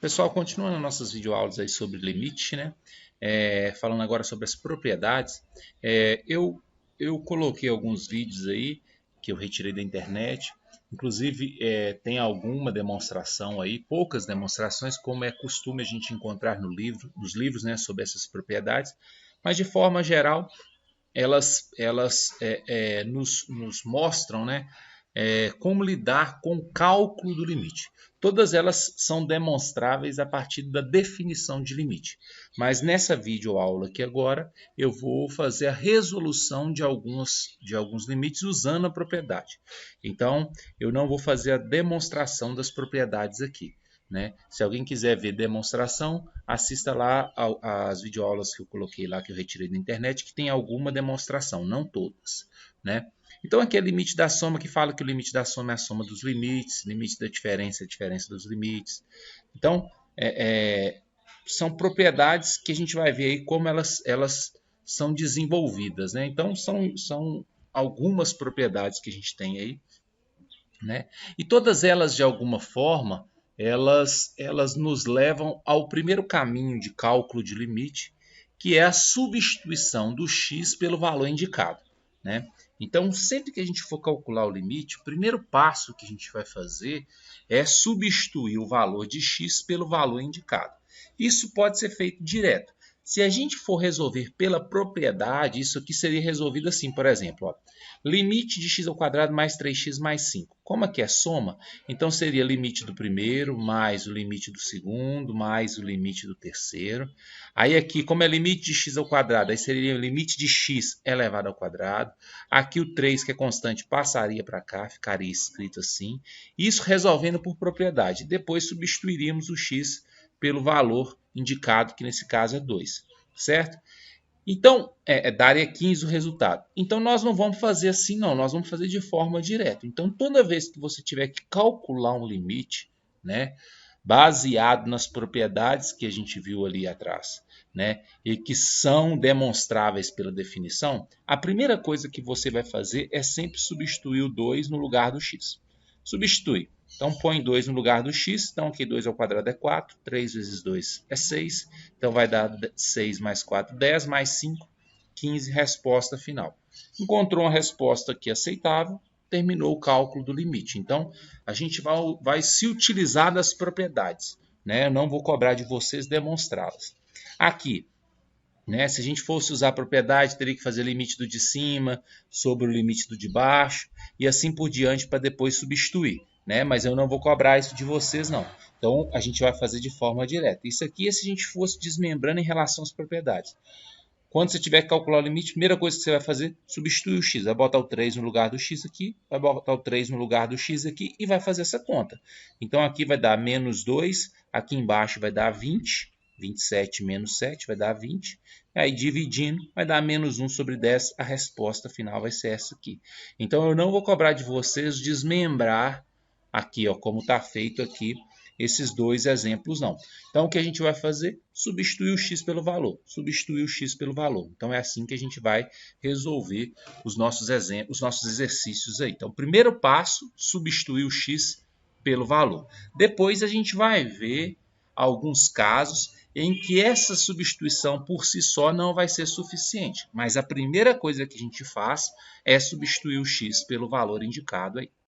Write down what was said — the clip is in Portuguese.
Pessoal, continuando nossas videoaulas aí sobre limite, né? Falando agora sobre as propriedades, eu coloquei alguns vídeos aí que eu retirei da internet. Inclusive, tem alguma demonstração aí, poucas demonstrações, como é costume a gente encontrar nos livros, né, sobre essas propriedades. Mas de forma geral, elas nos mostram, né, como lidar com o cálculo do limite. Todas elas são demonstráveis a partir da definição de limite. Mas nessa videoaula aqui agora, eu vou fazer a resolução de alguns limites usando a propriedade. Então, eu não vou fazer a demonstração das propriedades aqui. Né? Se alguém quiser ver demonstração, assista lá as videoaulas que eu coloquei lá, que eu retirei da internet, que tem alguma demonstração, não todas. Né? Então aqui é o limite da soma, que fala que o limite da soma é a soma dos limites, limite da diferença é a diferença dos limites. Então, são propriedades que a gente vai ver aí como elas são desenvolvidas. Né? Então, são algumas propriedades que a gente tem aí. Né? E todas elas, de alguma forma, elas nos levam ao primeiro caminho de cálculo de limite, que é a substituição do x pelo valor indicado. Né? Então, sempre que a gente for calcular o limite, o primeiro passo que a gente vai fazer é substituir o valor de x pelo valor indicado. Isso pode ser feito direto. Se a gente for resolver pela propriedade, isso aqui seria resolvido assim, por exemplo, ó, limite de x ao quadrado mais 3x mais 5. Como aqui é soma, então seria limite do primeiro mais o limite do segundo mais o limite do terceiro. Aí aqui, como é limite de x ao quadrado, aí seria o limite de x elevado ao quadrado. Aqui o 3, que é constante, passaria para cá, ficaria escrito assim. Isso resolvendo por propriedade. Depois substituiríamos o x pelo valor indicado, que nesse caso é 2, certo? Então, daria 15 o resultado. Então, nós não vamos fazer assim, não. Nós vamos fazer de forma direta. Então, toda vez que você tiver que calcular um limite, né, baseado nas propriedades que a gente viu ali atrás, né, e que são demonstráveis pela definição, a primeira coisa que você vai fazer é sempre substituir o 2 no lugar do x. Substitui. Então, põe 2 no lugar do x. Então, aqui 2 ao quadrado é 4. 3 vezes 2 é 6. Então, vai dar 6 mais 4, 10, mais 5, 15, resposta final. Encontrou uma resposta aqui aceitável, terminou o cálculo do limite. Então, a gente vai se utilizar das propriedades. Né? Eu não vou cobrar de vocês demonstrá-las. Aqui, né? Se a gente fosse usar a propriedade, teria que fazer limite do de cima sobre o limite do de baixo e assim por diante para depois substituir. Né? Mas eu não vou cobrar isso de vocês, não. Então, a gente vai fazer de forma direta. Isso aqui é se a gente fosse desmembrando em relação às propriedades. Quando você tiver que calcular o limite, a primeira coisa que você vai fazer, substitui o x. Vai botar o 3 no lugar do x aqui, vai botar o 3 no lugar do x aqui e vai fazer essa conta. Então, aqui vai dar menos 2, aqui embaixo vai dar 20, 27 menos 7 vai dar 20. Aí, dividindo, vai dar menos 1 sobre 10, a resposta final vai ser essa aqui. Então, eu não vou cobrar de vocês desmembrar aqui, ó, como está feito aqui, esses dois exemplos não. Então, o que a gente vai fazer? Substituir o x pelo valor. Substituir o x pelo valor. Então, é assim que a gente vai resolver os nossos exemplos, os nossos exercícios aí. Então, primeiro passo, substituir o x pelo valor. Depois, a gente vai ver alguns casos em que essa substituição por si só não vai ser suficiente. Mas a primeira coisa que a gente faz é substituir o x pelo valor indicado aí.